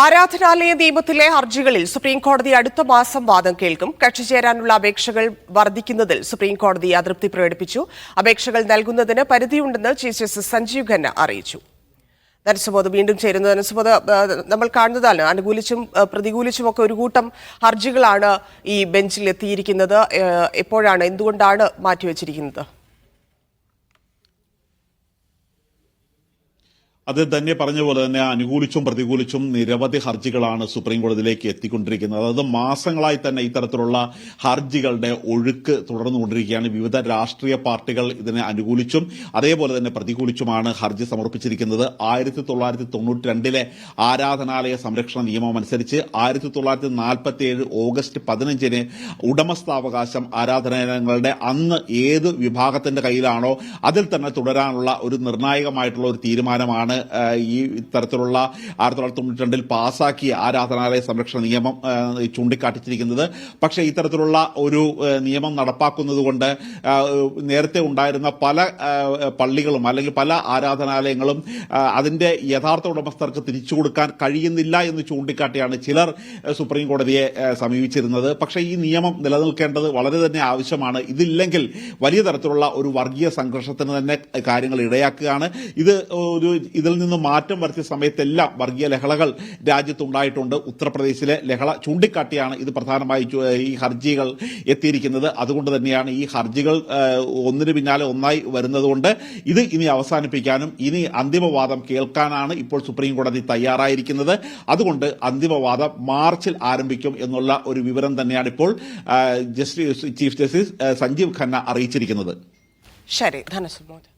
ആരാധനാലയ നിയമത്തിലെ ഹർജികളിൽ സുപ്രീംകോടതി അടുത്ത മാസം വാദം കേൾക്കും. കക്ഷി ചേരാനുള്ള അപേക്ഷകൾ വർദ്ധിക്കുന്നതിൽ സുപ്രീംകോടതി അതൃപ്തി പ്രകടിപ്പിച്ചു. അപേക്ഷകൾ നൽകുന്നതിന് പരിധിയുണ്ടെന്ന് ചീഫ് ജസ്റ്റിസ് സഞ്ജീവ് ഖന്ന അറിയിച്ചു. ധനസുബോധ് വീണ്ടും ചേരുന്നു. ധനസുബോധ്, നമ്മൾ കാണുന്നതാണ് അനുകൂലിച്ചും പ്രതികൂലിച്ചും ഒക്കെ ഒരു കൂട്ടം ഹർജികളാണ് ഈ ബെഞ്ചിൽ എത്തിയിരിക്കുന്നത്. എപ്പോഴാണ്, എന്തുകൊണ്ടാണ് മാറ്റിവെച്ചിരിക്കുന്നത്? അത് തന്നെ പറഞ്ഞ പോലെ തന്നെ അനുകൂലിച്ചും പ്രതികൂലിച്ചും നിരവധി ഹർജികളാണ് സുപ്രീം കോടതിയിലേക്ക് എത്തിക്കൊണ്ടിരിക്കുന്നത്. അതായത് മാസങ്ങളായി തന്നെ ഇത്തരത്തിലുള്ള ഹർജികളുടെ ഒഴുക്ക് തുടർന്നുകൊണ്ടിരിക്കുകയാണ്. വിവിധ രാഷ്ട്രീയ പാർട്ടികൾ ഇതിനെ അനുകൂലിച്ചും അതേപോലെ തന്നെ പ്രതികൂലിച്ചുമാണ് ഹർജി സമർപ്പിച്ചിരിക്കുന്നത്. 1992 ആരാധനാലയ സംരക്ഷണ നിയമം അനുസരിച്ച് 1947 ഓഗസ്റ്റ് 15 ഉടമസ്ഥാവകാശം ആരാധനാലയങ്ങളുടെ അന്ന് ഏത് വിഭാഗത്തിന്റെ കയ്യിലാണോ അതിൽ തന്നെ തുടരാനുള്ള ഒരു നിർണായകമായിട്ടുള്ള ഒരു തീരുമാനമാണ് ഈ ഇത്തരത്തിലുള്ള 1992 പാസാക്കിയ ആരാധനാലയ സംരക്ഷണ നിയമം ചൂണ്ടിക്കാട്ടിച്ചിരിക്കുന്നത്. പക്ഷേ ഇത്തരത്തിലുള്ള ഒരു നിയമം നടപ്പാക്കുന്നത് കൊണ്ട് നേരത്തെ ഉണ്ടായിരുന്ന പല പള്ളികളും അല്ലെങ്കിൽ പല ആരാധനാലയങ്ങളും അതിന്റെ യഥാർത്ഥ ഉടമസ്ഥർക്ക് തിരിച്ചു കൊടുക്കാൻ കഴിയുന്നില്ല എന്ന് ചൂണ്ടിക്കാട്ടിയാണ് ചിലർ സുപ്രീം കോടതിയെ സമീപിച്ചിരുന്നത്. പക്ഷേ ഈ നിയമം നിലനിൽക്കേണ്ടത് വളരെ തന്നെ ആവശ്യമാണ്. ഇതില്ലെങ്കിൽ വലിയ തരത്തിലുള്ള ഒരു വർഗീയ സംഘർഷത്തിന് തന്നെ കാര്യങ്ങൾ ഇടയാക്കുകയാണ്. ഇതിൽ നിന്ന് മാറ്റം വരുത്തിയ സമയത്തെല്ലാം വർഗീയ ലഹളകൾ രാജ്യത്തുണ്ടായിട്ടുണ്ട്. ഉത്തർപ്രദേശിലെ ലഹള ചൂണ്ടിക്കാട്ടിയാണ് ഇത് പ്രധാനമായി ഈ ഹർജികൾ എത്തിയിരിക്കുന്നത്. അതുകൊണ്ട് തന്നെയാണ് ഈ ഹർജികൾ ഒന്നിനു പിന്നാലെ ഒന്നായി വരുന്നതുകൊണ്ട് ഇത് ഇനി അവസാനിപ്പിക്കാനും ഇനി അന്തിമവാദം കേൾക്കാനാണ് ഇപ്പോൾ സുപ്രീം കോടതി തയ്യാറായിരിക്കുന്നത്. അതുകൊണ്ട് അന്തിമവാദം മാർച്ചിൽ ആരംഭിക്കും എന്നുള്ള ഒരു വിവരം തന്നെയാണ് ഇപ്പോൾ ചീഫ് ജസ്റ്റിസ് സഞ്ജീവ് ഖന്ന അറിയിച്ചിരിക്കുന്നത്. ശരി, ധനസുബോധ്.